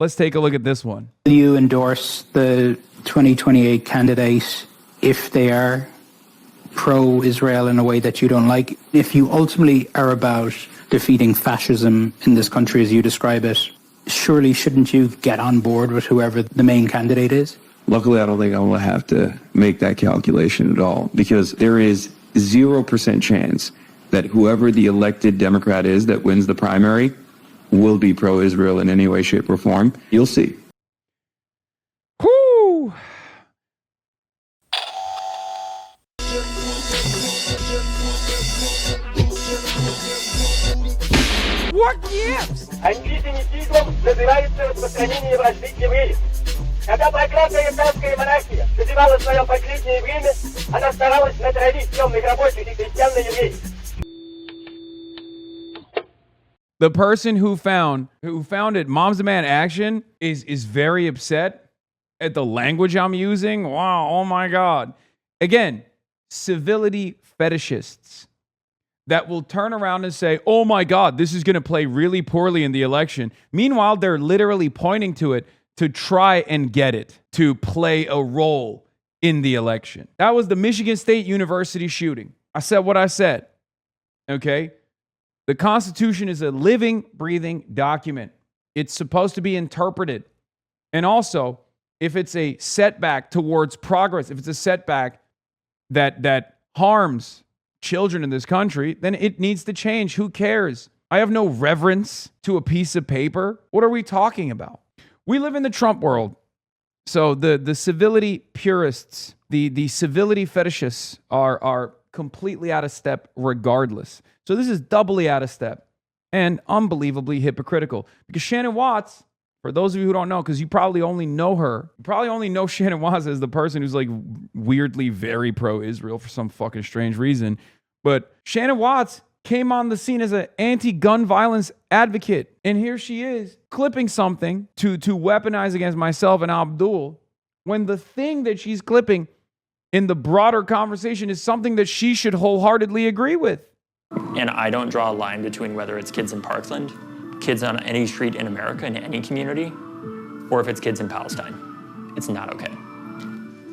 Let's take a look at this one. Will you endorse the 2028 candidate if they are pro-Israel in a way that you don't like? If you ultimately are about defeating fascism in this country as you describe it, surely shouldn't you get on board with whoever the main candidate is? Luckily, I don't think I will have to make that calculation at all, because there is 0% chance that whoever the elected Democrat is that wins the primary will be pro-Israel in any way, shape, or form. You'll see. Whoo! What gives? Антисемитизмом называется распространение вражды к евреям. Когда проклятая исламская монархия доживала свое последнее время, она старалась натравить темных рабочих и крестьян на евреев. The person who founded Moms Demand Action is very upset at the language I'm using. Wow, oh my God. Again, civility fetishists that will turn around and say, oh my God, this is going to play really poorly in the election. Meanwhile, they're literally pointing to it to try and get it to play a role in the election. That was the Michigan State University shooting. I said what I said, okay? The Constitution is a living, breathing document. It's supposed to be interpreted. And also, if it's a setback towards progress, if it's a setback that harms children in this country, then it needs to change. Who cares? I have no reverence to a piece of paper. What are we talking about? We live in the Trump world. So the civility purists, the civility fetishists are completely out of step regardless. So this is doubly out of step and unbelievably hypocritical. Because Shannon Watts, for those of you who don't know, because you probably only know her, you probably only know Shannon Watts as the person who's like weirdly very pro-Israel for some fucking strange reason. But Shannon Watts came on the scene as an anti-gun violence advocate. And here she is clipping something to weaponize against myself and Abdul, when the thing that she's clipping in the broader conversation is something that she should wholeheartedly agree with. And I don't draw a line between whether it's kids in Parkland, kids on any street in America, in any community, or if it's kids in Palestine. It's not okay.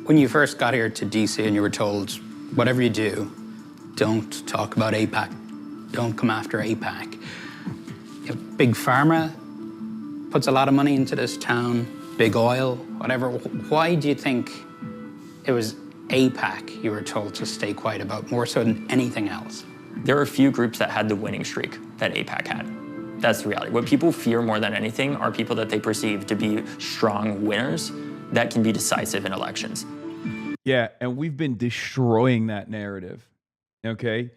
When you first got here to DC and you were told, whatever you do, don't talk about AIPAC, don't come after AIPAC. You know, Big Pharma puts a lot of money into this town, big oil, whatever. Why do you think it was AIPAC you were told to stay quiet about more so than anything else? There are a few groups that had the winning streak that AIPAC had. That's the reality. What people fear more than anything are people that they perceive to be strong winners that can be decisive in elections. Yeah, and we've been destroying that narrative, okay?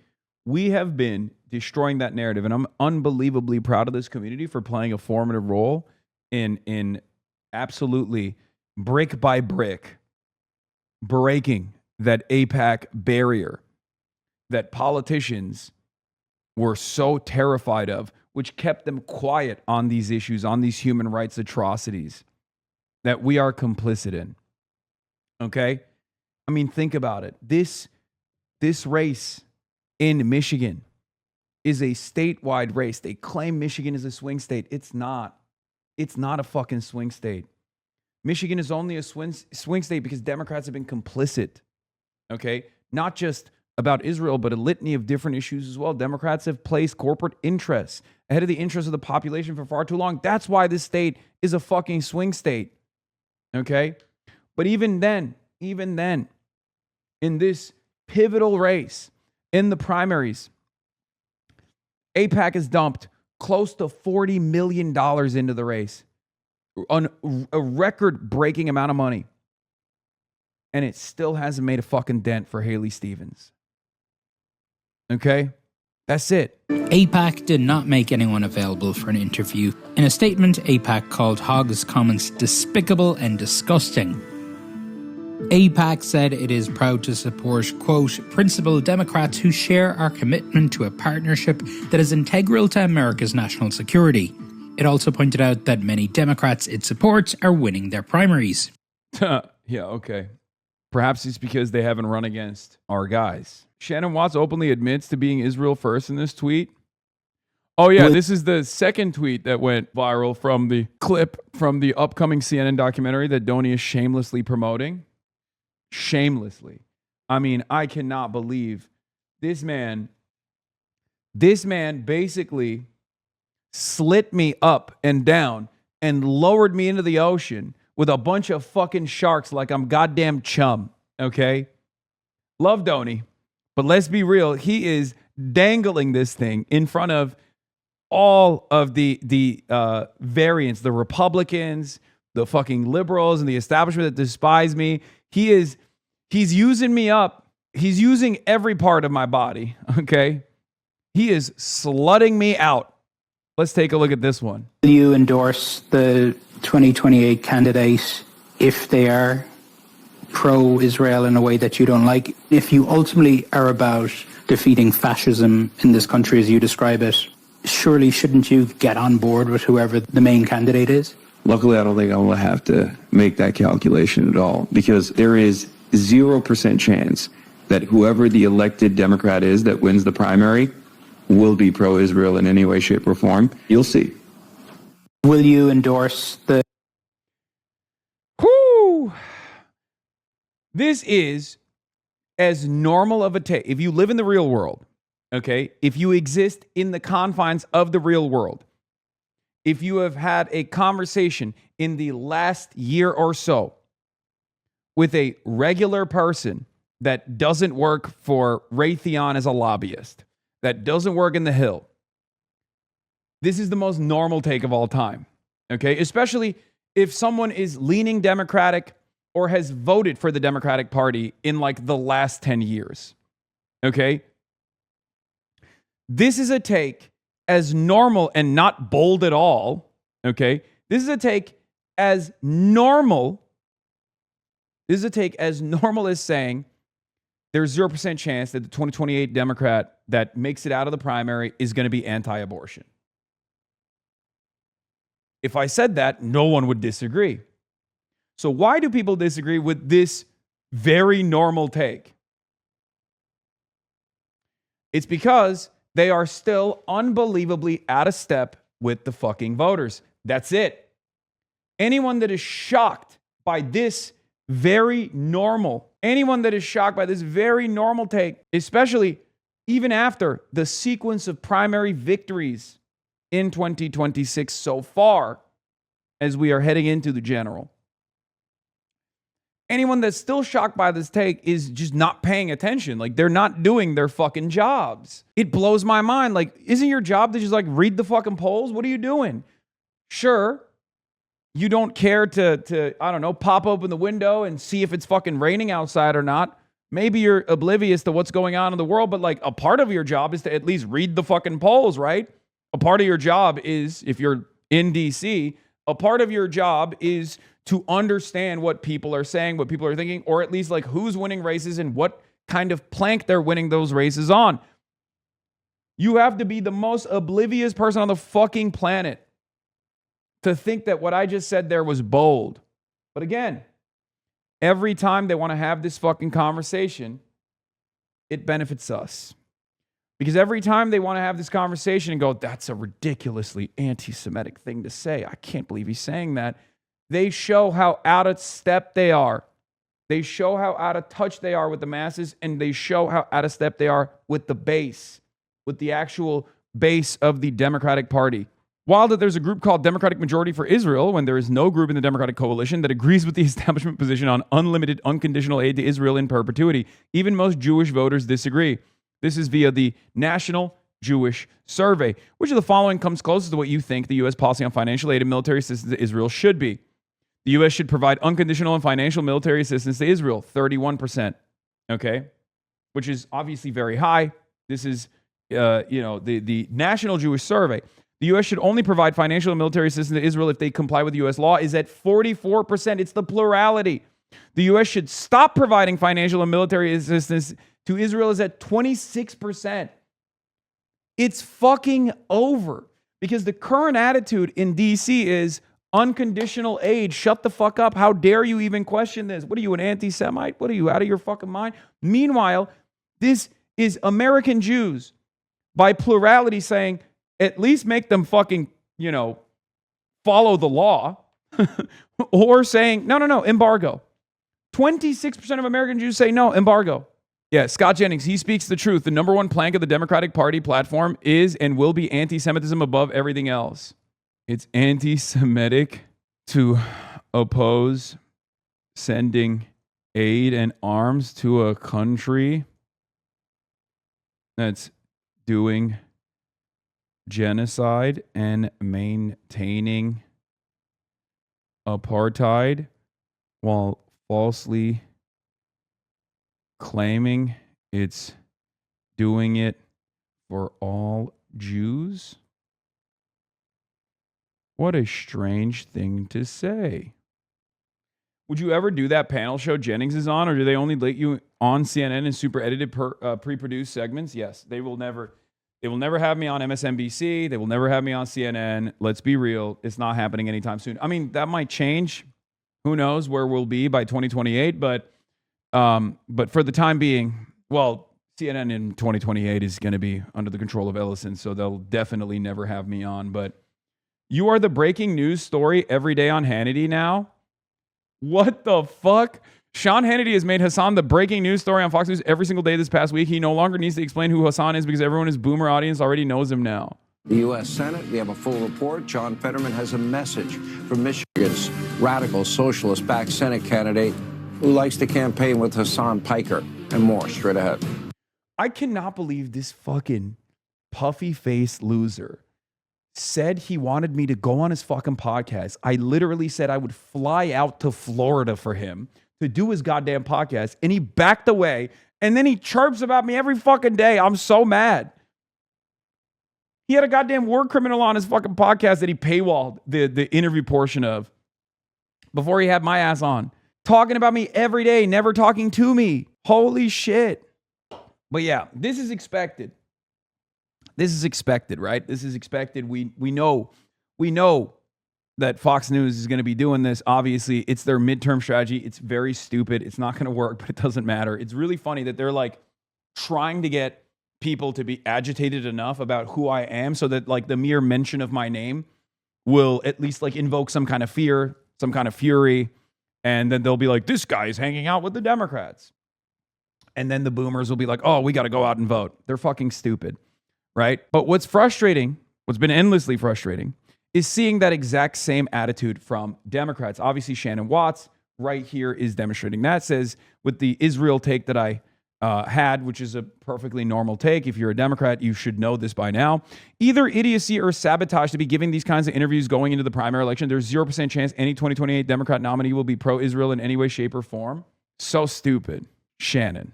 We have been destroying that narrative, and I'm unbelievably proud of this community for playing a formative role in absolutely brick by brick breaking that AIPAC barrier that politicians were so terrified of, which kept them quiet on these issues, on these human rights atrocities that we are complicit in. Okay? I mean, think about it. This race in Michigan is a statewide race. They claim Michigan is a swing state. It's not. It's not a fucking swing state. Michigan is only a swing state because Democrats have been complicit. Okay? Not just about Israel, but a litany of different issues as well. Democrats have placed corporate interests ahead of the interests of the population for far too long. That's why this state is a fucking swing state. Okay? But even then, in this pivotal race, in the primaries, AIPAC has dumped close to $40 million into the race. A record-breaking amount of money. And it still hasn't made a fucking dent for Haley Stevens. Okay? That's it. AIPAC did not make anyone available for an interview. In a statement, AIPAC called Hogg's comments despicable and disgusting. AIPAC said it is proud to support, quote, principled Democrats who share our commitment to a partnership that is integral to America's national security. It also pointed out that many Democrats it supports are winning their primaries. Yeah, okay. Perhaps it's because they haven't run against our guys. Shannon Watts openly admits to being Israel first in this tweet. Oh, yeah, this is the second tweet that went viral from the clip from the upcoming CNN documentary that Donie is shamelessly promoting. Shamelessly. I mean, I cannot believe this man basically slit me up and down and lowered me into the ocean with a bunch of fucking sharks like I'm goddamn Chum, okay? Love Donie, but let's be real. He is dangling this thing in front of all of the variants, the Republicans, the fucking liberals, and the establishment that despise me. He's using me up. He's using every part of my body, okay? He is slutting me out. Let's take a look at this one. Will you endorse the 2028 candidate if they are pro-Israel in a way that you don't like? If you ultimately are about defeating fascism in this country as you describe it, surely shouldn't you get on board with whoever the main candidate is? Luckily, I don't think I will have to make that calculation at all, because there is 0% chance that whoever the elected Democrat is that wins the primary will be pro-Israel in any way, shape, or form. You'll see. Will you endorse the... Whew. This is as normal of a take. If you live in the real world, okay, if you exist in the confines of the real world, if you have had a conversation in the last year or so with a regular person that doesn't work for Raytheon as a lobbyist, that doesn't work in the Hill, this is the most normal take of all time, okay? Especially if someone is leaning Democratic or has voted for the Democratic Party in like the last 10 years, okay? This is a take as normal and not bold at all, okay? This is a take as normal. This is a take as normal as saying there's 0% chance that the 2028 Democrat that makes it out of the primary is going to be anti-abortion. If I said that, no one would disagree. So why do people disagree with this very normal take? It's because they are still unbelievably out of step with the fucking voters. That's it. Anyone that is shocked by this very normal, take, especially even after the sequence of primary victories in 2026 so far as we are heading into the general, anyone that's still shocked by this take is just not paying attention. Like, they're not doing their fucking jobs. It blows my mind. Like, isn't your job to just like read the fucking polls? What are you doing? Sure, you don't care to I don't know, pop open the window and see if it's fucking raining outside or not. Maybe you're oblivious to what's going on in the world, but like a part of your job is to at least read the fucking polls, right? A part of your job is, if you're in DC, a part of your job is to understand what people are saying, what people are thinking, or at least like who's winning races and what kind of plank they're winning those races on. You have to be the most oblivious person on the fucking planet to think that what I just said there was bold. But again, every time they want to have this fucking conversation, it benefits us. Because every time they want to have this conversation and go, that's a ridiculously anti-Semitic thing to say, I can't believe he's saying that, they show how out of step they are. They show how out of touch they are with the masses, and they show how out of step they are with the base, with the actual base of the Democratic Party. While that there's a group called Democratic Majority for Israel, when there is no group in the Democratic coalition that agrees with the establishment position on unlimited, unconditional aid to Israel in perpetuity, even most Jewish voters disagree. This is via the National Jewish Survey. Which of the following comes closest to what you think the U.S. policy on financial aid and military assistance to Israel should be? The U.S. should provide unconditional and financial military assistance to Israel, 31%. Okay? Which is obviously very high. This is, the National Jewish Survey. The U.S. should only provide financial and military assistance to Israel if they comply with U.S. law is at 44%. It's the plurality. The U.S. should stop providing financial and military assistance to Israel is at 26%. It's fucking over. Because the current attitude in D.C. is unconditional aid. Shut the fuck up. How dare you even question this? What are you, an anti-Semite? What are you, out of your fucking mind? Meanwhile, this is American Jews by plurality saying, at least make them fucking, follow the law. Or saying, no, embargo. 26% of American Jews say no, embargo. Yeah, Scott Jennings, he speaks the truth. The number one plank of the Democratic Party platform is and will be anti-Semitism above everything else. It's anti-Semitic to oppose sending aid and arms to a country that's doing genocide and maintaining apartheid while falsely claiming it's doing it for all Jews? What a strange thing to say. Would you ever do that panel show Jennings is on, or do they only let you on CNN in super edited pre-produced segments? Yes, they will never have me on MSNBC. They will never have me on CNN. Let's be real. It's not happening anytime soon. I mean, that might change. Who knows where we'll be by 2028, but for the time being, well, CNN in 2028 is going to be under the control of Ellison, so they'll definitely never have me on. But you are the breaking news story every day on Hannity now? What the fuck? Sean Hannity has made Hasan the breaking news story on Fox News every single day this past week. He no longer needs to explain who Hasan is because everyone in his boomer audience already knows him now. The U.S. Senate, we have a full report. John Fetterman has a message from Michigan's radical socialist-backed Senate candidate who likes to campaign with Hasan Piker, and more straight ahead. I cannot believe this fucking puffy-faced loser said he wanted me to go on his fucking podcast. I literally said I would fly out to Florida for him to do his goddamn podcast, and he backed away, and then he chirps about me every fucking day. I'm so mad. He had a goddamn war criminal on his fucking podcast that he paywalled the interview portion of before he had my ass on, talking about me every day, never talking to me. Holy shit. But yeah, this is expected. This is expected, right? This is expected. We know that Fox News is going to be doing this. Obviously, it's their midterm strategy. It's very stupid. It's not going to work, but it doesn't matter. It's really funny that they're like trying to get people to be agitated enough about who I am so that like the mere mention of my name will at least like invoke some kind of fear, some kind of fury. And then they'll be like, this guy is hanging out with the Democrats. And then the boomers will be like, oh, we got to go out and vote. They're fucking stupid, right? But what's frustrating, what's been endlessly frustrating, is seeing that exact same attitude from Democrats. Obviously, Shannon Watts right here is demonstrating that. Says with the Israel take that I had, which is a perfectly normal take. If you're a Democrat, you should know this by now. Either idiocy or sabotage to be giving these kinds of interviews going into the primary election. There's 0% chance any 2028 Democrat nominee will be pro-Israel in any way, shape, or form. So stupid. Shannon,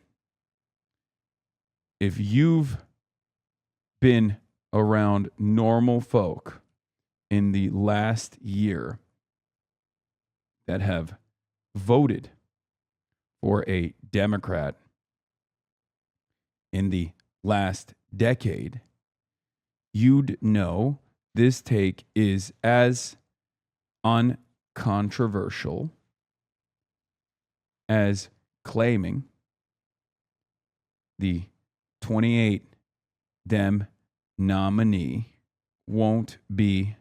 if you've been around normal folk in the last year that have voted for a Democrat in the last decade, you'd know this take is as uncontroversial as claiming the 28 Dem nominee won't be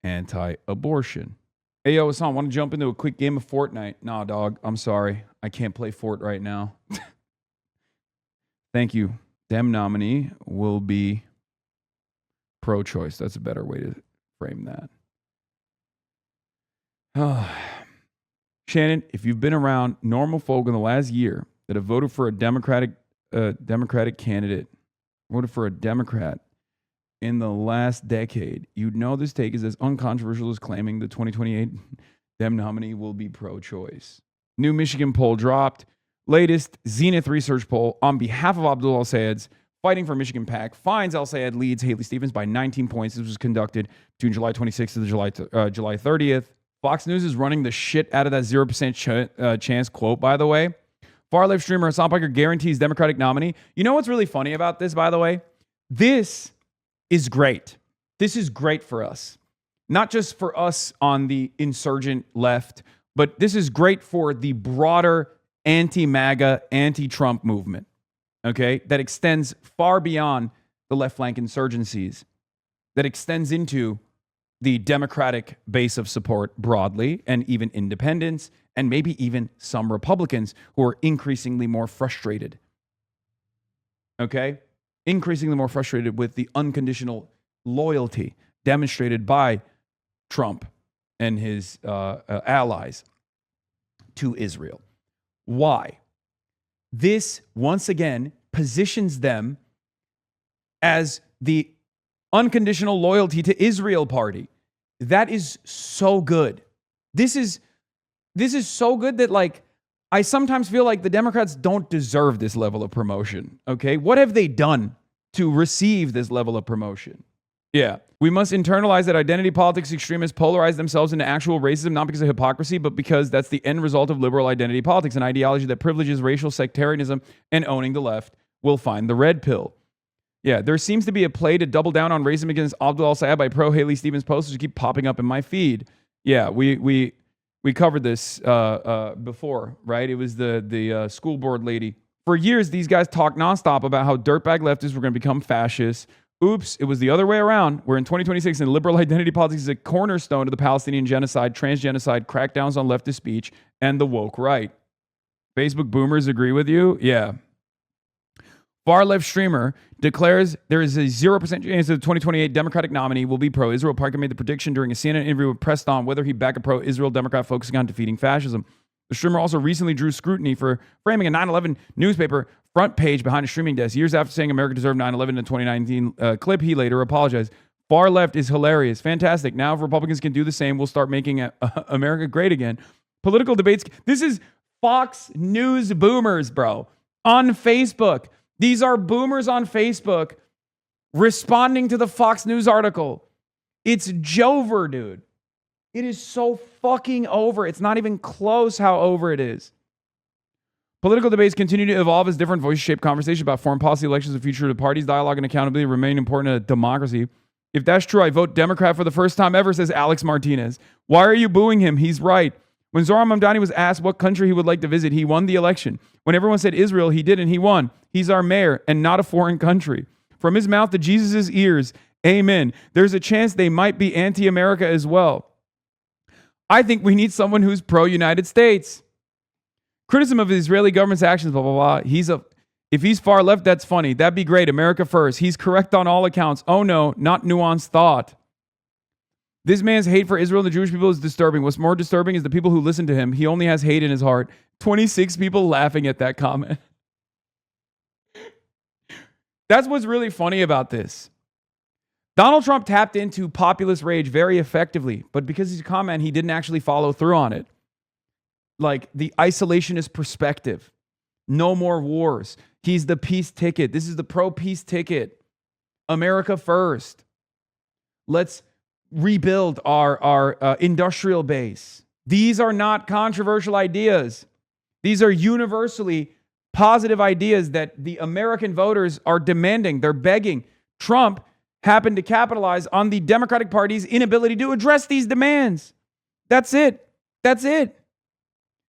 anti-abortion. Hey, yo, Hasan, want to jump into a quick game of Fortnite? Nah, dog, I'm sorry. I can't play Fort right now. Thank you. Dem nominee will be pro-choice. That's a better way to frame that. Shannon, if you've been around normal folk in the last year that have voted for a Democratic candidate, voted for a Democrat in the last decade, you'd know this take is as uncontroversial as claiming the 2028 Dem nominee will be pro-choice. New Michigan poll dropped. Latest Zenith research poll on behalf of Abdul Al-Sayed's Fighting for Michigan PAC finds Al-Sayed leads Haley Stevens by 19 points. This was conducted between July 26th to July 30th. Fox News is running the shit out of that 0% chance quote, by the way. Far-left streamer Hasan Piker guarantees Democratic nominee. You know what's really funny about this, by the way? This is great. This is great for us. Not just for us on the insurgent left, but this is great for the broader anti-MAGA, anti-Trump movement, okay, that extends far beyond the left flank insurgencies. that extends into the Democratic base of support broadly, and even independents, and maybe even some Republicans who are increasingly more frustrated. Okay? Increasingly more frustrated with the unconditional loyalty demonstrated by Trump and his allies to Israel. Why? This, once again, positions them as the unconditional loyalty to Israel party. That is so good. This is so good that, like, I sometimes feel like the Democrats don't deserve this level of promotion. Okay? What have they done to receive this level of promotion? Yeah. We must internalize that identity politics extremists polarize themselves into actual racism, not because of hypocrisy, but because that's the end result of liberal identity politics, an ideology that privileges racial sectarianism and owning the left will find the red pill. Yeah, there seems to be a play to double down on racism against Abdul al-Sayed by pro-Haley Stevens posters who keep popping up in my feed. Yeah, we covered this before, right? It was the school board lady. For years, these guys talked nonstop about how dirtbag leftists were going to become fascists. Oops, it was the other way around, where in 2026, and liberal identity politics is a cornerstone of the Palestinian genocide, transgenocide, crackdowns on leftist speech, and the woke right. Facebook boomers agree with you? Yeah. Far-left streamer declares there is a 0% chance that the 2028 Democratic nominee will be pro-Israel. Parker made the prediction during a CNN interview with Pressed On whether he'd back a pro-Israel Democrat focusing on defeating fascism. The streamer also recently drew scrutiny for framing a 9/11 newspaper front page behind a streaming desk. Years after saying America deserved 9/11 in a 2019 clip, he later apologized. Far left is hilarious. Fantastic. Now if Republicans can do the same, we'll start making America great again. Political debates. This is Fox News boomers, bro, on Facebook. These are boomers on Facebook responding to the Fox News article. It's Jover, dude. It is so fucking over. It's not even close how over it is. Political debates continue to evolve as different voices shape conversation about foreign policy, elections, and the future of the parties. Dialogue and accountability remain important in a democracy. If that's true, I vote Democrat for the first time ever, says Alex Martinez. Why are you booing him? He's right. When Zohran Mamdani was asked what country he would like to visit, he won the election. When everyone said Israel, he didn't. He won. He's our mayor and not a foreign country. From his mouth to Jesus' ears, amen. There's a chance they might be anti-America as well. I think we need someone who's pro-United States. Criticism of the Israeli government's actions, blah, blah, blah. If he's far left, that's funny. That'd be great. America first. He's correct on all accounts. Oh no, not nuanced thought. This man's hate for Israel and the Jewish people is disturbing. What's more disturbing is the people who listen to him. He only has hate in his heart. 26 people laughing at that comment. That's what's really funny about this. Donald Trump tapped into populist rage very effectively, but because he's a con man, he didn't actually follow through on it. Like the isolationist perspective. No more wars. He's the peace ticket. This is the pro-peace ticket. America first. Let's rebuild our industrial base. These are not controversial ideas. These are universally positive ideas that the American voters are demanding. They're begging. Trump happened to capitalize on the Democratic Party's inability to address these demands. That's it. That's it.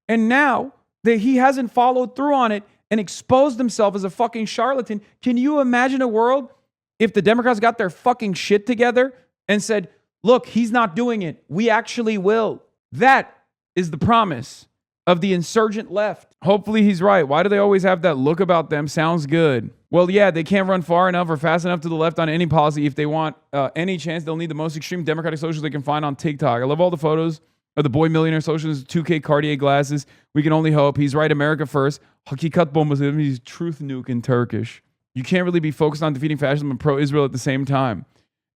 And now that he hasn't followed through on it and exposed himself as a fucking charlatan, can you imagine a world if the Democrats got their fucking shit together and said, look, he's not doing it. We actually will. That is the promise of the insurgent left. Hopefully he's right. Why do they always have that look about them? Sounds good. Well, yeah, they can't run far enough or fast enough to the left on any policy. If they want any chance, they'll need the most extreme Democratic socialists they can find on TikTok. I love all the photos of the boy millionaire socialist, 2K Cartier glasses. We can only hope. He's right, America first. Hakikat bombasm. He's truth nuke in Turkish. You can't really be focused on defeating fascism and pro-Israel at the same time.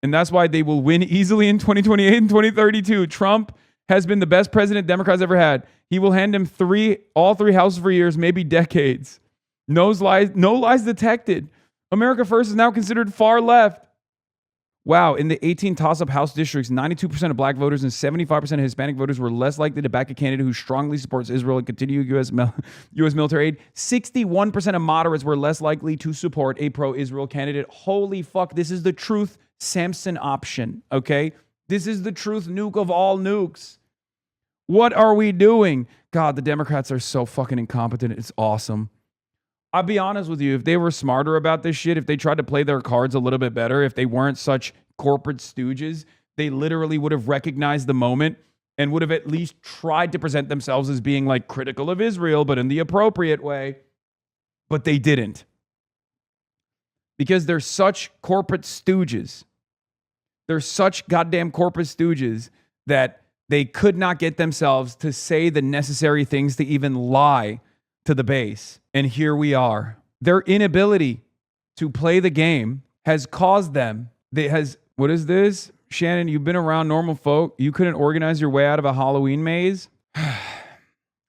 And that's why they will win easily in 2028 and 2032. Trump has been the best president Democrats ever had. He will hand him all three houses for years, maybe decades. No lies detected. America first is now considered far left. Wow, in the 18 toss-up House districts, 92% of black voters and 75% of Hispanic voters were less likely to back a candidate who strongly supports Israel and continued U.S. military aid. 61% of moderates were less likely to support a pro-Israel candidate. Holy fuck, this is the truth Samson option, okay? This is the truth nuke of all nukes. What are we doing? God, the Democrats are so fucking incompetent. It's awesome. I'll be honest with you. If they were smarter about this shit, if they tried to play their cards a little bit better, if they weren't such corporate stooges, they literally would have recognized the moment and would have at least tried to present themselves as being like critical of Israel, but in the appropriate way. But they didn't. Because they're such corporate stooges. They're such goddamn corporate stooges that they could not get themselves to say the necessary things to even lie to the base. And here we are. Their inability to play the game has caused them. What is this? Shannon, you've been around normal folk. You couldn't organize your way out of a Halloween maze? I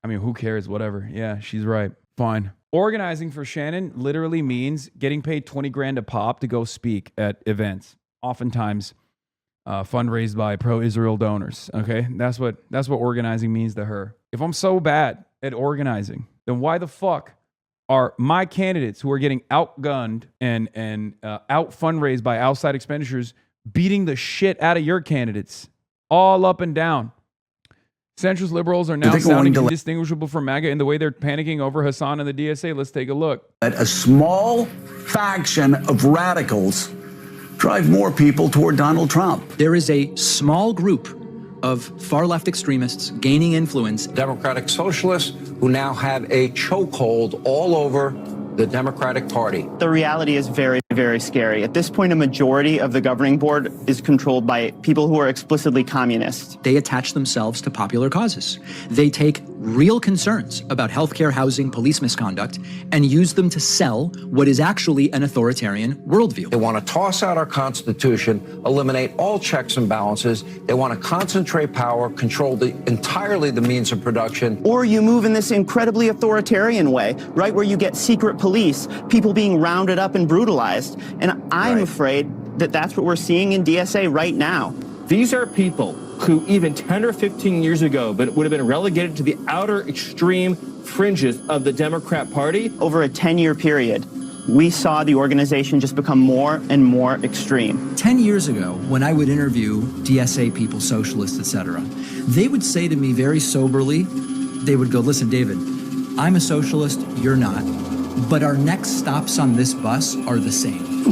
mean, who cares? Whatever. Yeah, she's right. Fine. Organizing for Shannon literally means getting paid 20 grand a pop to go speak at events. Oftentimes fundraised by pro-Israel donors. Okay? That's what organizing means to her. If I'm so bad at organizing, then why the fuck are my candidates who are getting outgunned and out fundraised by outside expenditures beating the shit out of your candidates all up and down? Centrist liberals are now sounding indistinguishable from MAGA in the way they're panicking over Hasan and the DSA. Let's take a look. A small faction of radicals drive more people toward Donald Trump. There is a small group of far-left extremists gaining influence. Democratic socialists who now have a chokehold all over the Democratic Party. The reality is very, very scary. At this point, a majority of the governing board is controlled by people who are explicitly communists. They attach themselves to popular causes. They take real concerns about healthcare, housing, police misconduct, and use them to sell what is actually an authoritarian worldview. They want to toss out our Constitution, eliminate all checks and balances. They want to concentrate power, control entirely the means of production. Or you move in this incredibly authoritarian way, right, where you get secret police, people being rounded up and brutalized. And I'm afraid that that's what we're seeing in DSA right now. These are people who even 10 or 15 years ago but would have been relegated to the outer extreme fringes of the Democrat Party. Over a 10-year period, we saw the organization just become more and more extreme. 10 years ago, when I would interview DSA people, socialists, etc., they would say to me very soberly, they would go, listen, David, I'm a socialist, you're not. But our next stops on this bus are the same.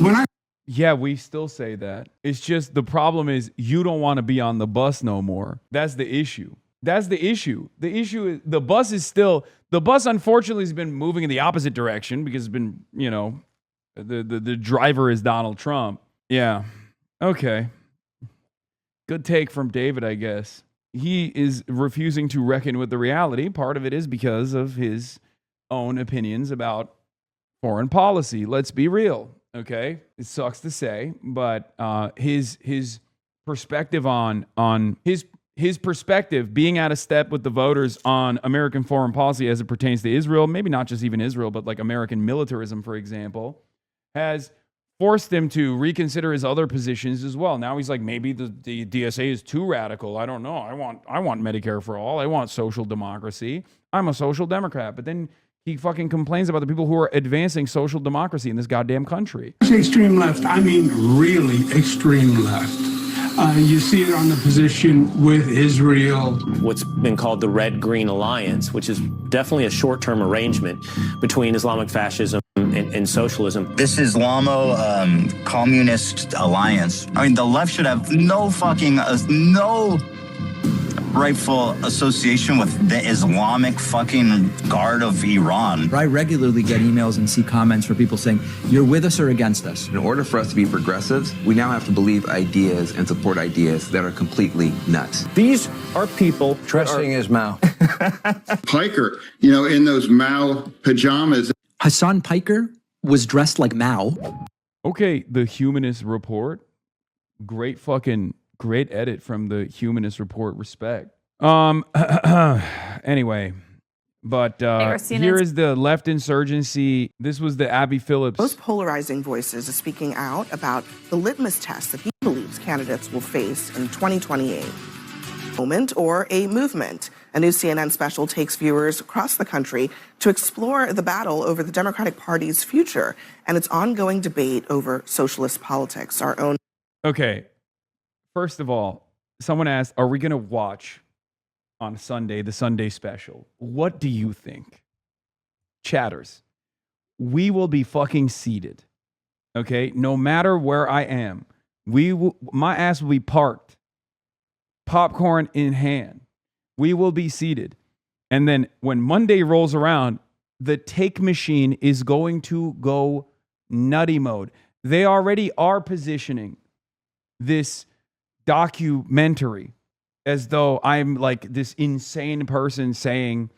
Yeah, we still say that. It's just the problem is you don't want to be on the bus no more. That's the issue. That's the issue. The issue is the bus unfortunately has been moving in the opposite direction because it's been, the driver is Donald Trump. Yeah. Okay. Good take from David, I guess. He is refusing to reckon with the reality. Part of it is because of his own opinions about foreign policy. Let's be real, okay? It sucks to say, but his perspective on his perspective being out of step with the voters on American foreign policy as it pertains to Israel, maybe not just even Israel, but like American militarism, for example, has forced him to reconsider his other positions as well. Now he's like, maybe the DSA is too radical. I don't know. I want Medicare for all. I want social democracy. I'm a social democrat. But then he fucking complains about the people who are advancing social democracy in this goddamn country. Extreme left, I mean really extreme left. You see it on the position with Israel. What's been called the Red-Green Alliance, which is definitely a short-term arrangement between Islamic fascism and socialism. This Islamo-communist alliance, I mean, the left should have no rightful association with the Islamic fucking Guard of Iran. I regularly get emails and see comments where people saying, you're with us or against us. In order for us to be progressives, we now have to believe ideas and support ideas that are completely nuts. These are people dressing as Mao. Piker, in those Mao pajamas. Hasan Piker was dressed like Mao. Okay, the Humanist Report. Great edit from the Humanist Report. Respect. Anyway, but here is the Left Insurgency. This was the Abby Phillips. Most polarizing voices are speaking out about the litmus test that he believes candidates will face in 2028. Moment or a movement. A new CNN special takes viewers across the country to explore the battle over the Democratic Party's future and its ongoing debate over socialist politics. Our own. Okay. First of all, someone asked, are we going to watch on Sunday the Sunday special? What do you think? Chatters. We will be fucking seated. Okay? No matter where I am, My ass will be parked, popcorn in hand. We will be seated. And then when Monday rolls around, the take machine is going to go nutty mode. They already are positioning this documentary as though I'm like this insane person saying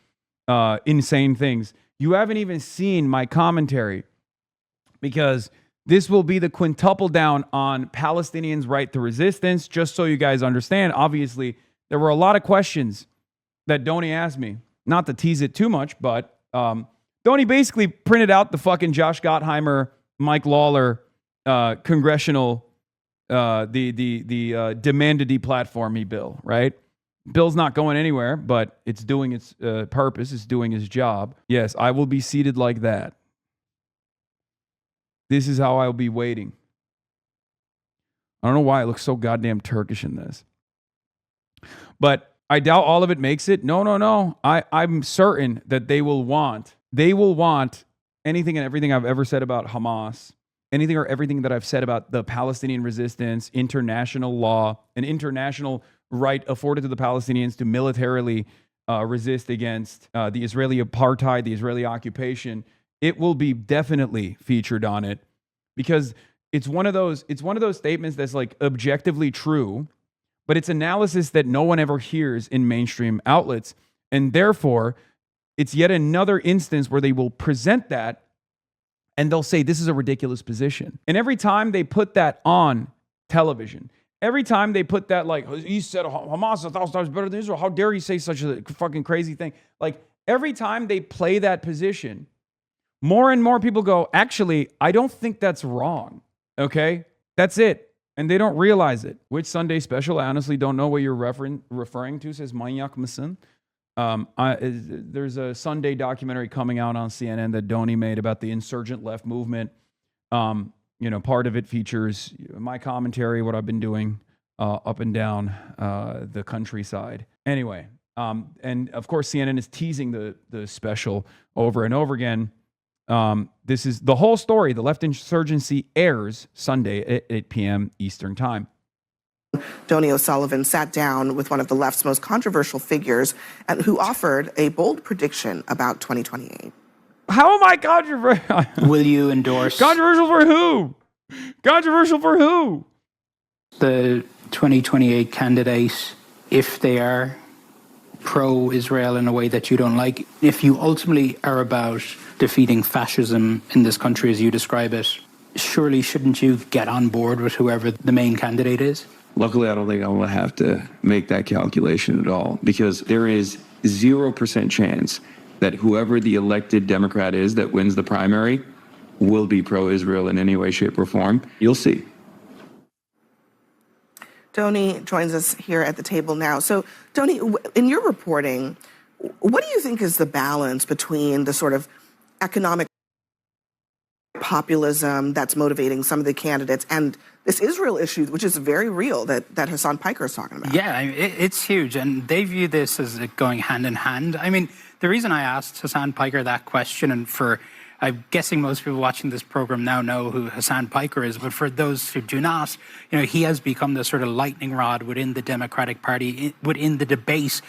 insane things. You haven't even seen my commentary, because this will be the quintuple down on Palestinians' right to resistance. Just so you guys understand, obviously, there were a lot of questions that Donie asked me. Not to tease it too much, but Donie basically printed out the fucking Josh Gottheimer, Mike Lawler congressional, the demand to deplatform me bill, right? Bill's not going anywhere, but it's doing its purpose. It's doing its job. Yes, I will be seated like that. This is how I'll be waiting. I don't know why it looks so goddamn Turkish in this. But I doubt all of it makes it. No. I'm certain that they will want anything and everything I've ever said about Hamas, anything or everything that I've said about the Palestinian resistance, international law, an international right afforded to the Palestinians to militarily resist against the Israeli apartheid, the Israeli occupation. It will be definitely featured on it, because it's one of those statements that's like objectively true, but it's analysis that no one ever hears in mainstream outlets. And therefore, it's yet another instance where they will present that and they'll say, this is a ridiculous position. And every time they put that on television, every time they put that, like, he said Hamas is 1,000 times better than Israel, how dare he say such a fucking crazy thing? Like, every time they play that position, more and more people go, actually, I don't think that's wrong. Okay? That's it. And they don't realize it. Which Sunday special? I honestly don't know what you're referring to, says Manyak Masin. There's a Sunday documentary coming out on CNN that Donie made about the insurgent left movement. Part of it features my commentary, what I've been doing up and down the countryside. Anyway, and of course, CNN is teasing the special over and over again. This is the whole story. The Left Insurgency airs Sunday at 8 p.m. Eastern Time. Donie O'Sullivan sat down with one of the left's most controversial figures and who offered a bold prediction about 2028. How am I controversial? Will you endorse? Controversial for who? Controversial for who? The 2028 candidate, if they are pro-Israel in a way that you don't like. If you ultimately are about defeating fascism in this country as you describe it, surely shouldn't you get on board with whoever the main candidate is? Luckily, I don't think I will have to make that calculation at all, because there is 0% chance that whoever the elected Democrat is that wins the primary will be pro-Israel in any way, shape, or form. You'll see. Donie joins us here at the table now. So, Donie, in your reporting, what do you think is the balance between the sort of economic populism that's motivating some of the candidates and this Israel issue, which is very real, that Hasan Piker is talking about? Yeah, it's huge, and they view this as going hand in hand. I mean, the reason I asked Hasan Piker that question, and I'm guessing most people watching this program now know who Hasan Piker is, but for those who do not, he has become the sort of lightning rod within the Democratic Party, within the debate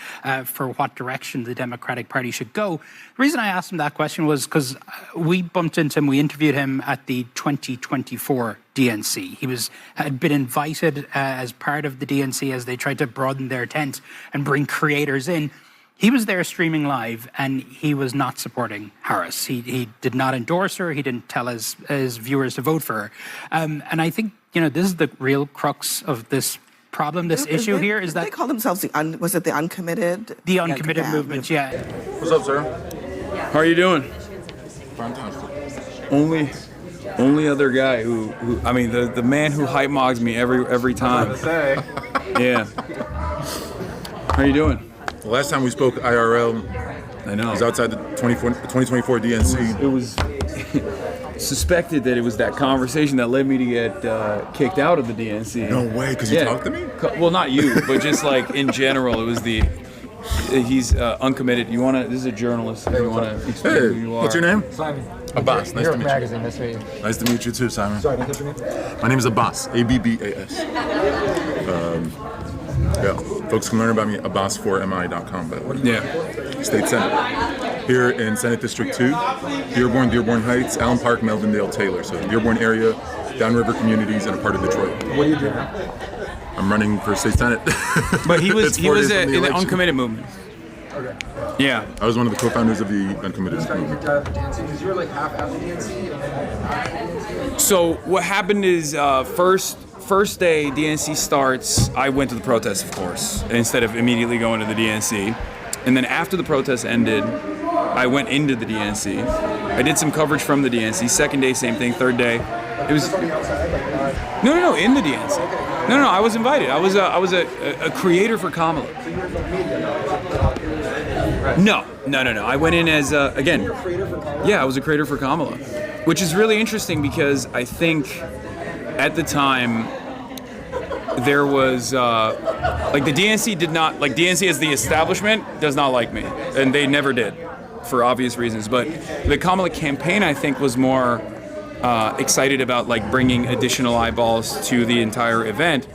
for what direction the Democratic Party should go. The reason I asked him that question was because we bumped into him, we interviewed him at the 2024 DNC. He had been invited as part of the DNC as they tried to broaden their tent and bring creators in. He was there streaming live, and he was not supporting Harris. He did not endorse her. He didn't tell his viewers to vote for her. And I think, this is the real crux of this problem, this issue here, is that... They call themselves was it the Uncommitted? The Uncommitted movement, yeah. What's up, sir? How are you doing? Fantastic. Only other guy who I mean, the man who hype mogs me every time. Yeah. How you doing? The last time we spoke IRL, I know, it was outside the 2024 DNC. It was suspected that it was that conversation that led me to get kicked out of the DNC. No way, because you talked to me? Well, not you, but just like in general, it was He's uncommitted. You wanna? This is a journalist. You wanna explain who you are? What's your name? Simon. Abbas. Nice to meet Magazine. Nice to meet you. Nice to meet you too, Simon. Sorry, can I touch your name? My name is Abbas. Abbas. Yeah, folks can learn about me at abbas4mi.com. But yeah, State Senate here in Senate District 2, Dearborn Heights, Allen Park, Melvindale, Taylor. So Dearborn area, downriver communities, and a part of Detroit. What do you do now? I'm running for state senate. But he was in the Uncommitted movement. Okay. Yeah. I was one of the co-founders of the Uncommitted movement. Because you were like half at the DNC. So what happened is first day DNC starts, I went to the protest, of course, instead of immediately going to the DNC. And then after the protest ended, I went into the DNC. I did some coverage from the DNC. Second day, same thing. Third day, it was no, in the DNC. No, I was invited. I was a creator for Kamala. No. I went in as again. Yeah, I was a creator for Kamala, which is really interesting because I think at the time there was like the DNC did not like DNC as the establishment does not like me, and they never did for obvious reasons. But the Kamala campaign, I think, was more excited about like bringing additional eyeballs to the entire event,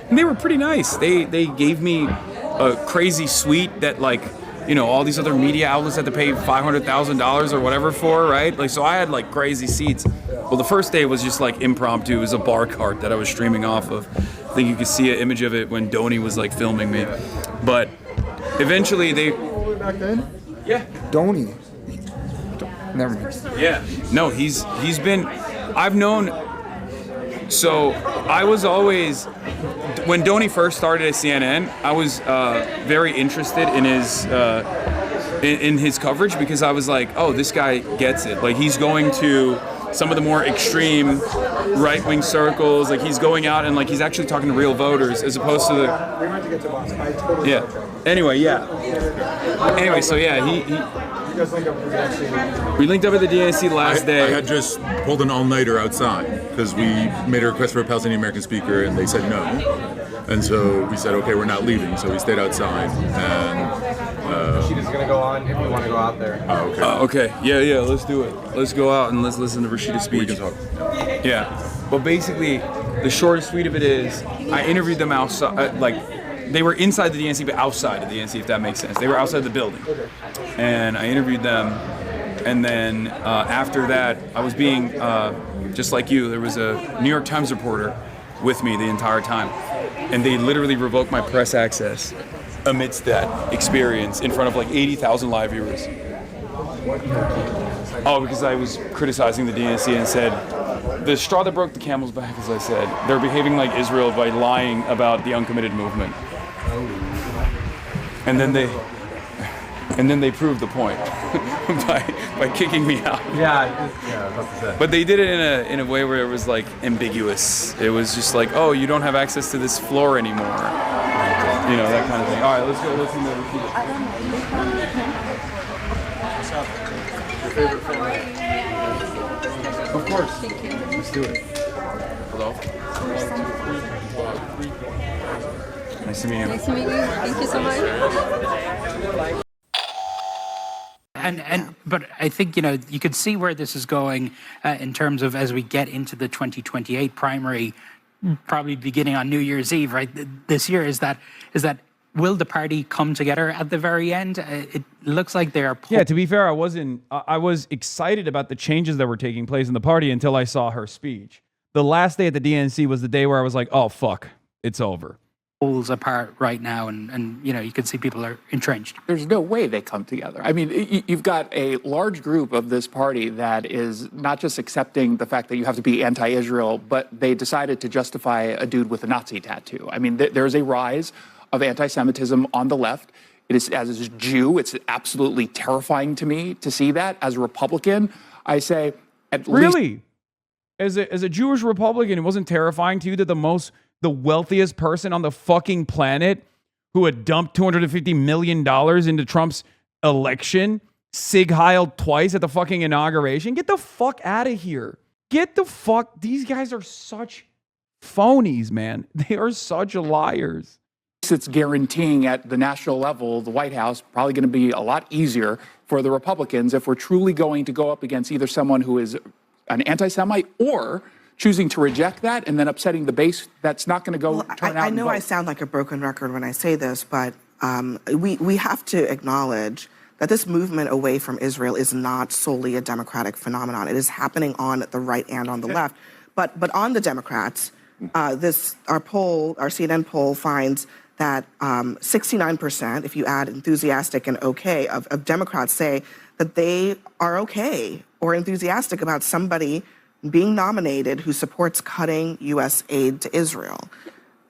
and they were pretty nice. They gave me a crazy suite that like, you know, all these other media outlets had to pay $500,000 or whatever for, right? Like, so I had like crazy seats. Well, the first day was just like impromptu. It was a bar cart that I was streaming off of. I think you could see an image of it when Donie was like filming me. But eventually they. Back then? Yeah. Donie. Never mind. Yeah. No, he's been. I've known. So I was always. When Donie first started at CNN, I was very interested in his coverage because I was like, oh, this guy gets it. Like, he's going to some of the more extreme right-wing circles. Like, he's going out and like he's actually talking to real voters as opposed to the. We might have to get to Boss. I totally. Yeah. Anyway, yeah. Anyway, so yeah, he. You guys linked up with the DNC. We linked up at the DNC last day. I had just pulled an all-nighter outside because we made a request for a Palestinian American speaker and they said no. And so we said, okay, we're not leaving. So we stayed outside. And Rashida's going to go on if we want to go out there. Oh, okay. Okay. Yeah, let's do it. Let's go out and let's listen to Rashida's speech. We can talk. Yeah. But basically, the short and sweet of it is, I interviewed them outside, they were inside the DNC, but outside of the DNC, if that makes sense. They were outside the building. And I interviewed them. And then after that, I was being, just like you, there was a New York Times reporter with me the entire time. And they literally revoked my press access amidst that experience in front of like 80,000 live viewers. Oh, because I was criticizing the DNC and said, the straw that broke the camel's back, as I said, they're behaving like Israel by lying about the Uncommitted movement. And then they proved the point by kicking me out. Yeah, that's what I said. But they did it in a way where it was like ambiguous. It was just like, oh, you don't have access to this floor anymore. You know, that kind of thing. All right, let's go listen to Your favorite film? Of course. Let's do it. Hello. Nice to meet you. Nice to meet you. Thank you so much. But I think, you know, you could see where this is going in terms of as we get into the 2028 primary, probably beginning on New Year's Eve, right? This year is that will the party come together at the very end? It looks like they are. Yeah, to be fair, I was excited about the changes that were taking place in the party until I saw her speech. The last day at the DNC was the day where I was like, oh, fuck, it's over. Pulls apart right now, and you know, you can see people are entrenched. There's no way they come together. I mean, you've got a large group of this party that is not just accepting the fact that you have to be anti-Israel, but they decided to justify a dude with a Nazi tattoo. I mean, there's a rise of anti-Semitism on the left. It is, as a Jew, it's absolutely terrifying to me to see that. As a Republican, I say, at least... Really? As a Jewish Republican, it wasn't terrifying to you that the wealthiest person on the fucking planet who had dumped $250 million into Trump's election, Sig Heiled twice at the fucking inauguration? Get the fuck out of here. Get the fuck. These guys are such phonies, man. They are such liars. least it's guaranteeing at the national level, the White House, probably going to be a lot easier for the Republicans if we're truly going to go up against either someone who is an anti-Semite or choosing to reject that and then upsetting the base that's not going to go turn out. I know I sound like a broken record when I say this, but we have to acknowledge that this movement away from Israel is not solely a Democratic phenomenon. It is happening on the right and on the left. But on the Democrats, our CNN poll finds that 69%, if you add enthusiastic and okay, of Democrats say that they are okay or enthusiastic about somebody being nominated who supports cutting U.S. aid to Israel.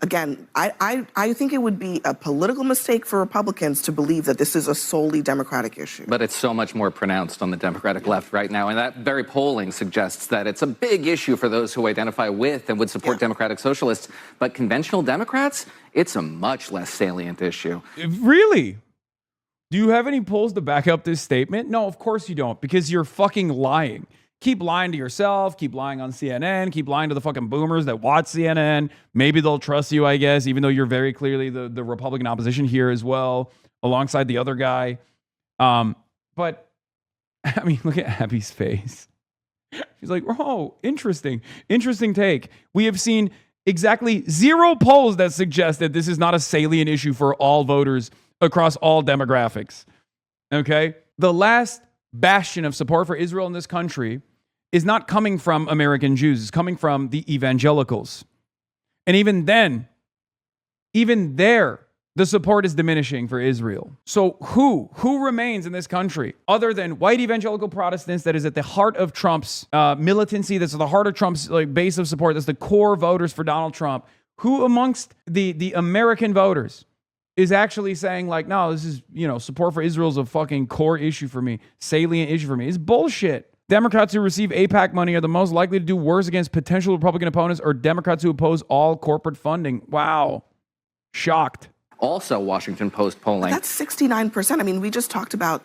Again, I think it would be a political mistake for Republicans to believe that this is a solely Democratic issue. But it's so much more pronounced on the Democratic left right now, and that very polling suggests that it's a big issue for those who identify with and would support Democratic Socialists. But conventional Democrats, it's a much less salient issue. Really? Do you have any polls to back up this statement? No, of course you don't, because you're fucking lying. Keep lying to yourself, keep lying on CNN, keep lying to the fucking boomers that watch CNN. Maybe they'll trust you, I guess, even though you're very clearly the Republican opposition here as well, alongside the other guy. But, I mean, look at Abby's face. She's like, oh, interesting take. We have seen exactly 0 polls that suggest that this is not a salient issue for all voters across all demographics. Okay? The last bastion of support for Israel in this country is not coming from American Jews. It's coming from the evangelicals. And even then, even there, the support is diminishing for Israel. So who remains in this country other than white evangelical Protestants that is at the heart of Trump's militancy, that's at the heart of Trump's base of support, that's the core voters for Donald Trump? Who amongst the American voters is actually saying like, no, this is, support for Israel is a fucking core issue for me, salient issue for me? It's bullshit. Democrats who receive AIPAC money are the most likely to do worse against potential Republican opponents or Democrats who oppose all corporate funding. Wow. Shocked. Also, Washington Post polling. But that's 69%. I mean, we just talked about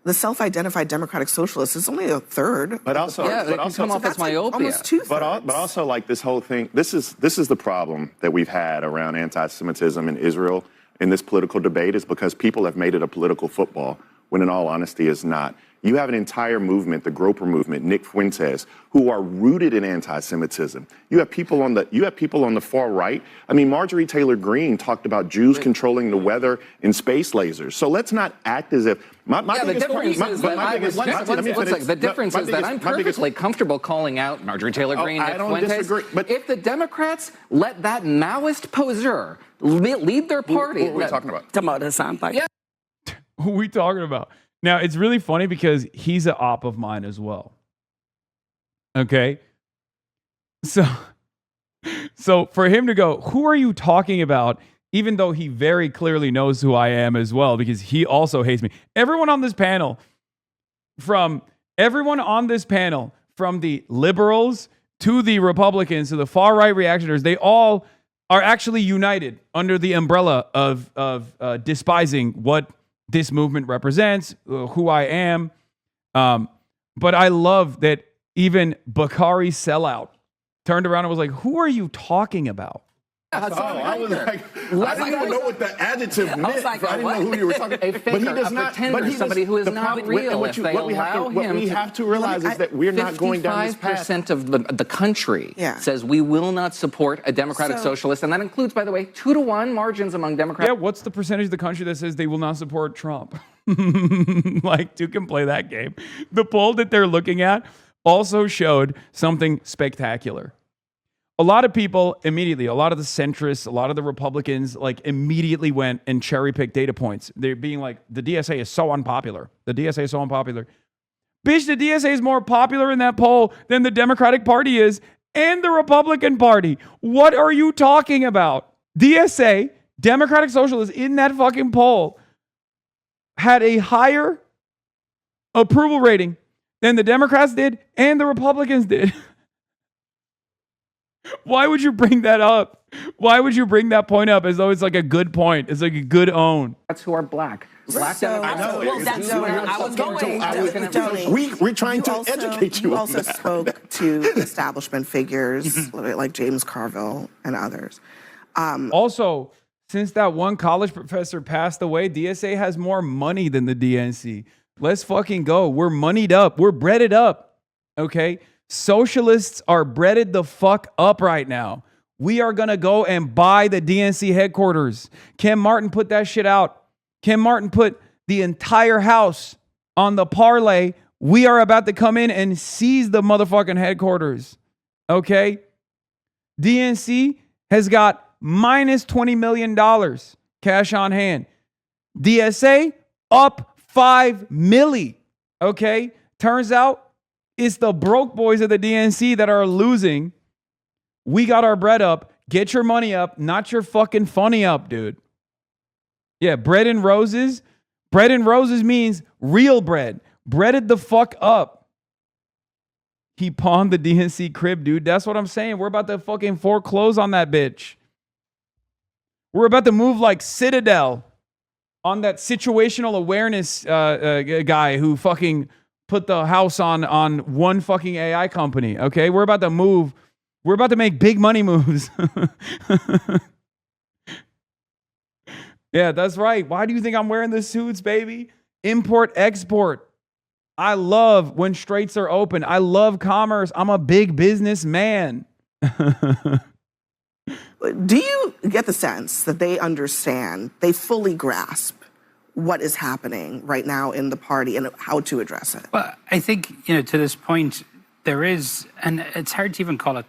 the self-identified Democratic Socialists. It's only a third. But also, it can come off as myopia. Almost 2/3. But also, like this whole thing, this is the problem that we've had around anti-Semitism in Israel in this political debate is because people have made it a political football when in all honesty it's not. You have an entire movement, the Groper movement, Nick Fuentes, who are rooted in anti-Semitism. You have people on the far right. I mean, Marjorie Taylor Greene talked about Jews controlling the weather in space lasers. So let's not act as if the difference is that I'm perfectly comfortable calling out Marjorie Taylor Greene, Nick Fuentes. Disagree, but if the Democrats let that Maoist poseur lead their party, what are we talking about? Talking about Hasan Pike. Yeah. Who are we talking about? Now, it's really funny because he's an op of mine as well. Okay? So for him to go, who are you talking about? Even though he very clearly knows who I am as well, because he also hates me. Everyone on this panel, from the liberals to the Republicans to the far right reactionaries, they all are actually united under the umbrella of despising what this movement represents, who I am. But I love that even Bakari Sellout turned around and was like, who are you talking about? I was like, I didn't even know what the adjective meant. I didn't know who you were talking about. But he does not. Somebody who is not real. What we have to realize is that we're not going down this path. 55% of the country says we will not support a Democratic Socialist, and that includes, by the way, 2-to-1 margins among Democrats. Yeah, what's the percentage of the country that says they will not support Trump? Like, two can play that game. The poll that they're looking at also showed something spectacular. A lot of people immediately, a lot of the centrists, a lot of the Republicans, like immediately went and cherry-picked data points. They're being like, the DSA is so unpopular. The DSA is so unpopular. Bitch, the DSA is more popular in that poll than the Democratic Party is and the Republican Party. What are you talking about? DSA, Democratic Socialists, in that fucking poll had a higher approval rating than the Democrats did and the Republicans did. Why would you bring that up? Why would you bring that point up as though it's like a good point? It's like a good own. That's who are black. Black Democrats. We're trying to educate you. You also spoke to establishment figures like James Carville and others. Also, Since that one college professor passed away, DSA has more money than the DNC. Let's fucking go. We're moneyed up. We're breaded up. Okay? Socialists are breaded the fuck up right now. We are going to go and buy the DNC headquarters. Ken Martin put that shit out. Ken Martin put the entire house on the parlay. We are about to come in and seize the motherfucking headquarters. Okay? DNC has got minus $20 million cash on hand. DSA up 5 milli. Okay? Turns out it's the broke boys of the DNC that are losing. We got our bread up. Get your money up, not your fucking funny up, dude. Yeah, bread and roses. Bread and roses means real bread. Breaded the fuck up. He pawned the DNC crib, dude. That's what I'm saying. We're about to fucking foreclose on that bitch. We're about to move like Citadel on that situational awareness guy who fucking put the house on one fucking AI company. Okay, we're about to move. We're about to make big money moves. Yeah, that's right. Why do you think I'm wearing the suits, baby? Import, export. I love when straits are open. I love commerce. I'm a big businessman. Do you get the sense that they understand, they fully grasp what is happening right now in the party and how to address it? Well, I think, to this point, there is, and it's hard to even call it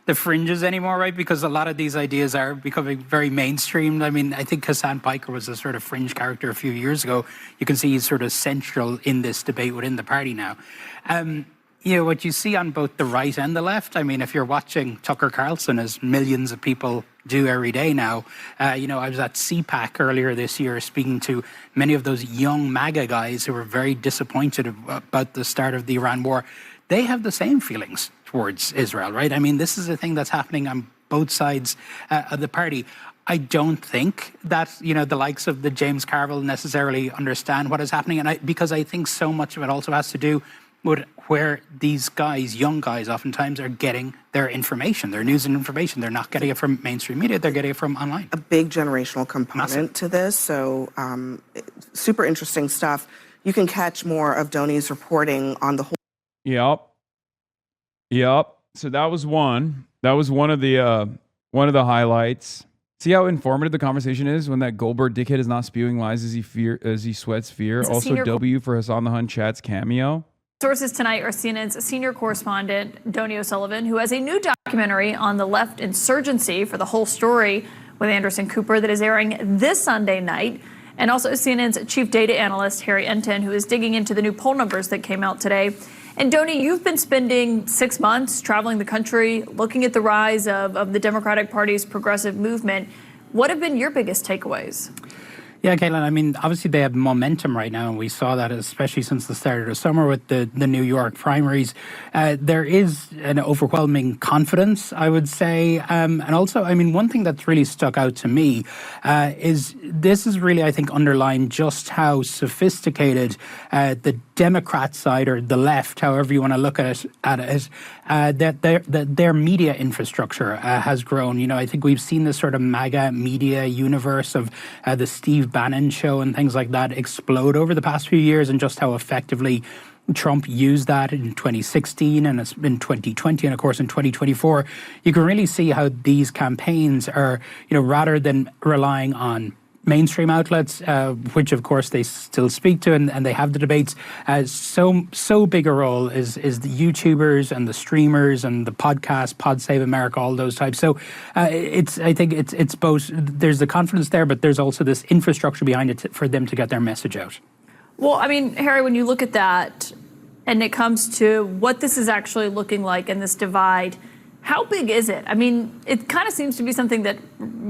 the fringes anymore, right? Because a lot of these ideas are becoming very mainstream. I mean, I think Hasan Piker was a sort of fringe character a few years ago. You can see he's sort of central in this debate within the party now. What you see on both the right and the left, I mean, if you're watching Tucker Carlson, as millions of people do every day now, I was at CPAC earlier this year speaking to many of those young MAGA guys who were very disappointed about the start of the Iran war. They have the same feelings towards Israel, right? I mean, this is a thing that's happening on both sides of the party. I don't think that, the likes of the James Carville necessarily understand what is happening. And because I think so much of it also has to do with where these guys, young guys, oftentimes are getting their information, their news and information. They're not getting it from mainstream media. They're getting it from online. A big generational component to this. So super interesting stuff. You can catch more of Donie's reporting on the whole. Yep. So that was one. That was one of the highlights. See how informative the conversation is when that Goldberg dickhead is not spewing lies as he sweats fear. Also, W for Hasan the Hun chat's cameo. Sources tonight are CNN's senior correspondent, Donie O'Sullivan, who has a new documentary on the left insurgency for the whole story with Anderson Cooper that is airing this Sunday night. And also CNN's chief data analyst, Harry Enten, who is digging into the new poll numbers that came out today. And Donie, you've been spending 6 months traveling the country, looking at the rise of the Democratic Party's progressive movement. What have been your biggest takeaways? Yeah, Caitlin, I mean, obviously they have momentum right now, and we saw that especially since the start of the summer with the New York primaries. There is an overwhelming confidence, I would say. And also, I mean, one thing that's really stuck out to me is this is really, I think, underlined just how sophisticated the Democrat side, or the left, however you want to look at it, that their media infrastructure has grown. I think we've seen this sort of MAGA media universe of the Steve Bannon show and things like that explode over the past few years, and just how effectively Trump used that in 2016 and in 2020 and, of course, in 2024. You can really see how these campaigns are, rather than relying on mainstream outlets, which of course they still speak to, and they have the debates. So big a role is the YouTubers and the streamers and the podcasts, Pod Save America, all those types. So I think it's both. There's the confidence there, but there's also this infrastructure behind it for them to get their message out. Well, I mean, Harry, when you look at that, and it comes to what this is actually looking like in this divide, how big is it? I mean, it kind of seems to be something that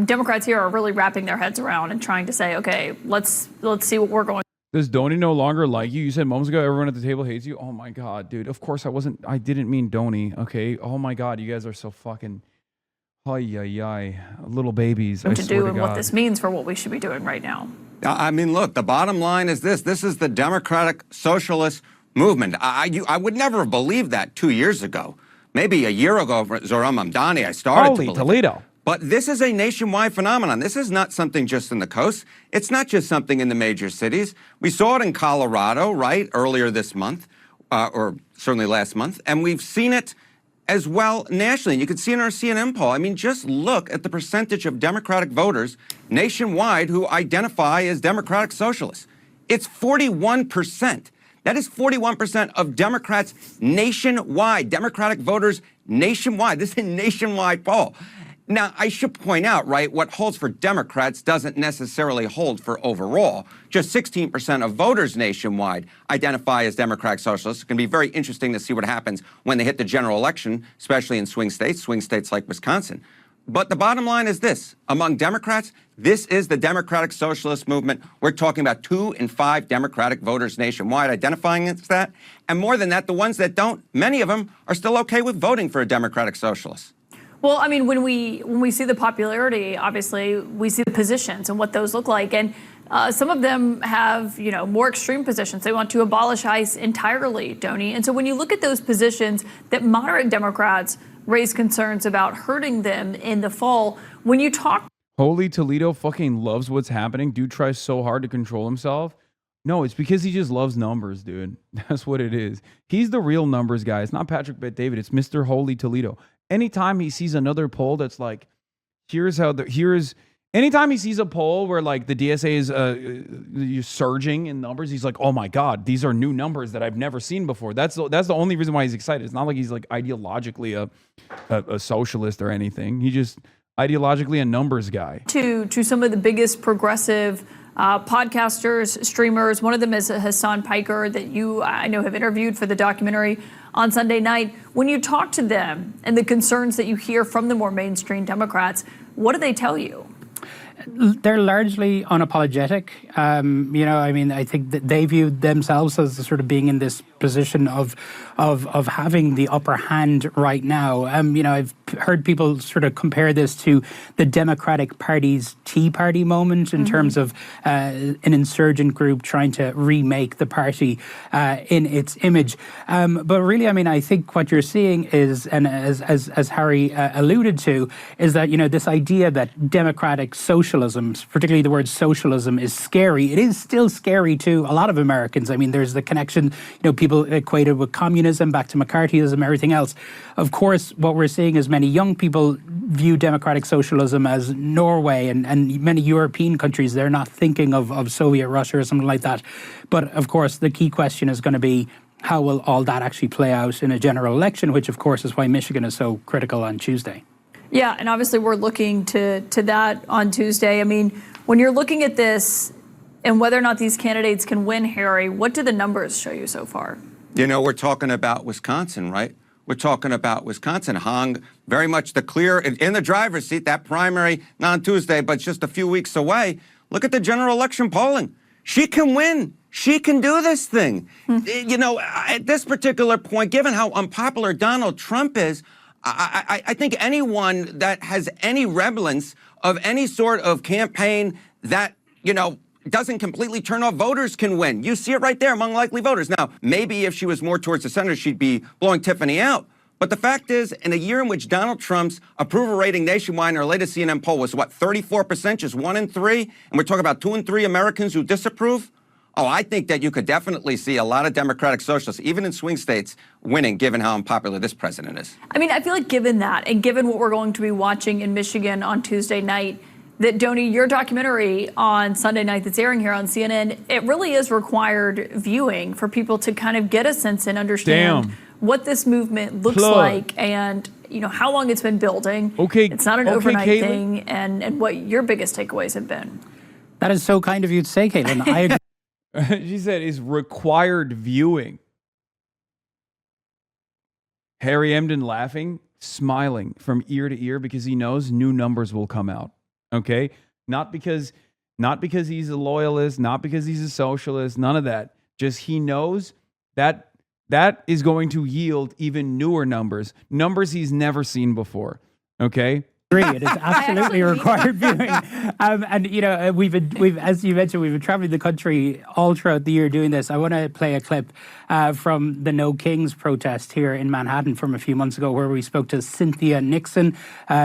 Democrats here are really wrapping their heads around and trying to say, okay, let's see what we're going. Does Donie no longer like you? You said moments ago everyone at the table hates you. Oh my God, dude. Of course I didn't mean Donie, okay? Oh my God, you guys are so fucking little babies. To do and what this means for what we should be doing right now. I mean, look, the bottom line is this. This is the Democratic Socialist movement. I would never have believed that 2 years ago. Maybe a year ago, Zoran Mamdani, I started to believe Toledo. But this is a nationwide phenomenon. This is not something just in the coast. It's not just something in the major cities. We saw it in Colorado, right, earlier this month, or certainly last month, and we've seen it as well nationally. And you can see in our CNN poll, I mean, just look at the percentage of Democratic voters nationwide who identify as Democratic Socialists. It's 41%. That is 41% of Democrats nationwide, Democratic voters nationwide. This is a nationwide poll. Now, I should point out, right, what holds for Democrats doesn't necessarily hold for overall. Just 16% of voters nationwide identify as Democratic Socialists. It's going to be very interesting to see what happens when they hit the general election, especially in swing states like Wisconsin. But the bottom line is this. Among Democrats, this is the Democratic Socialist movement. We're talking about 2 in 5 Democratic voters nationwide identifying as that. And more than that, the ones that don't, many of them are still okay with voting for a Democratic Socialist. Well, I mean, when we see the popularity, obviously, we see the positions and what those look like. And some of them have, more extreme positions. They want to abolish ICE entirely, Donie. And so when you look at those positions that moderate Democrats raise concerns about hurting them in the fall, when you talk... Holy Toledo fucking loves what's happening. Dude tries so hard to control himself. No, it's because he just loves numbers, dude. That's what it is. He's the real numbers guy. It's not Patrick Bet David. It's Mr. Holy Toledo. Anytime he sees another poll that's like, anytime he sees a poll where like the DSA is surging in numbers, he's like, oh my God, these are new numbers that I've never seen before. That's the only reason why he's excited. It's not like he's like ideologically a socialist or anything. He just ideologically a numbers guy. To some of the biggest progressive podcasters, streamers. One of them is Hasan Piker that I know have interviewed for the documentary on Sunday night. When you talk to them and the concerns that you hear from the more mainstream Democrats, what do they tell you? They're largely unapologetic. I think that they view themselves as sort of being in this position of having the upper hand right now. I've heard people sort of compare this to the Democratic Party's Tea Party moment in terms of an insurgent group trying to remake the party in its image. But really, I think what you're seeing is, and as Harry alluded to, is that, this idea that democratic socialism, particularly the word socialism, is scary. It is still scary to a lot of Americans. There's the connection, people equated with communism, back to McCarthyism, everything else. Of course, what we're seeing is many young people view democratic socialism as Norway and many European countries. They're not thinking of Soviet Russia or something like that. But of course, the key question is going to be, how will all that actually play out in a general election, which of course is why Michigan is so critical on Tuesday. Yeah, and obviously we're looking to that on Tuesday. When you're looking at this and whether or not these candidates can win, Harry, what do the numbers show you so far? We're talking about Wisconsin, right? We're talking about Wisconsin. Hong, very much the clear, in the driver's seat, that primary, not on Tuesday, but just a few weeks away. Look at the general election polling. She can win. She can do this thing. At this particular point, given how unpopular Donald Trump is, I think anyone that has any semblance of any sort of campaign that, doesn't completely turn off voters can win. You see it right there among likely voters. Now, maybe if she was more towards the center, she'd be blowing Tiffany out. But the fact is, in a year in which Donald Trump's approval rating nationwide in our latest CNN poll was, 34%, just 1 in 3? And we're talking about 2 in 3 Americans who disapprove? Oh, I think that you could definitely see a lot of Democratic Socialists, even in swing states, winning, given how unpopular this president is. I feel like given that, and given what we're going to be watching in Michigan on Tuesday night, that, Donie, your documentary on Sunday night that's airing here on CNN, it really is required viewing for people to kind of get a sense and understand what this movement looks like and, how long it's been building. Okay. It's not an overnight thing, and what your biggest takeaways have been. That is so kind of you to say, Caitlin. I agree. She said is required viewing. Harry Emden laughing, smiling from ear to ear because he knows new numbers will come out. Okay? Not because he's a loyalist, not because he's a socialist, none of that. Just he knows that is going to yield even newer numbers he's never seen before. Okay? It is absolutely required viewing. And, you know, we've as you mentioned, we've been traveling the country all throughout the year doing this. I want to play a clip from the No Kings protest here in Manhattan from a few months ago, where we spoke to Cynthia Nixon.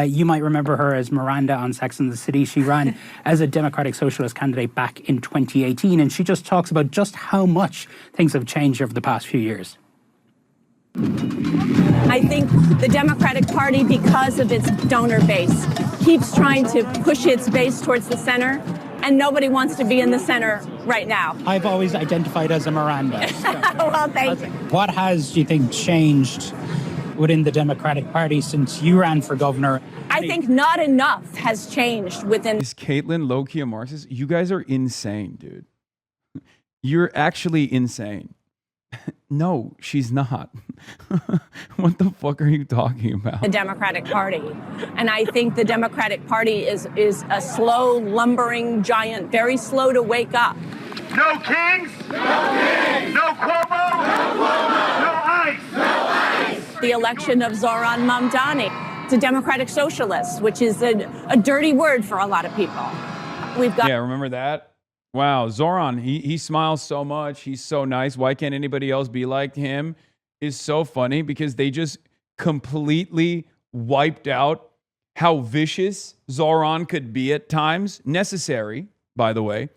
You might remember her as Miranda on Sex and the City. She ran as a Democratic Socialist candidate back in 2018, and she just talks about just how much things have changed over the past few years. I think the Democratic Party, because of its donor base, keeps trying to push its base towards the center, and nobody wants to be in the center right now. I've always identified as a Miranda. Well, thank you. What has, do you think, changed within the Democratic Party since you ran for governor? I think not enough has changed within... Is Caitlin low-key a Marxist? You guys are insane, dude. You're actually insane. No, she's not. What the fuck are you talking about? The Democratic Party. And I think the Democratic Party is a slow, lumbering giant, very slow to wake up. No Kings! No Kings! No Cuomo! No Cuomo! No ICE! No ICE! The election of Zoran Mamdani. It's a Democratic Socialist, which is a dirty word for a lot of people. We've got... Yeah, remember that? Wow, Zoran, he smiles so much. He's so nice. Why can't anybody else be like him? Is so funny because they just completely wiped out how vicious Zoran could be at times. Necessary, by the way,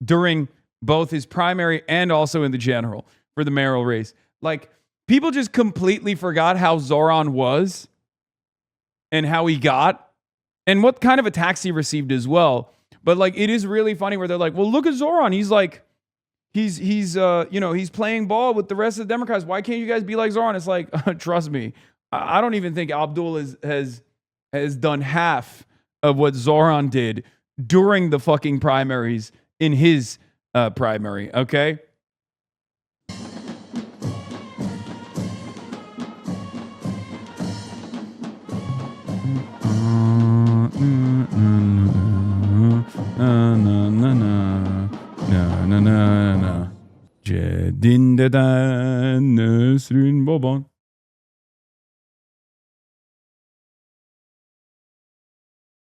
during both his primary and also in the general for the mayoral race. Like, people just completely forgot how Zoran was and how he got and what kind of attacks he received as well. But like, it is really funny where they're like, well, look at Zoran. He's like, he's playing ball with the rest of the Democrats. Why can't you guys be like Zoran? It's like, trust me, I don't even think Abdul has done half of what Zoran did during the fucking primaries in his primary. Okay. Cedin deden Nesrin baban.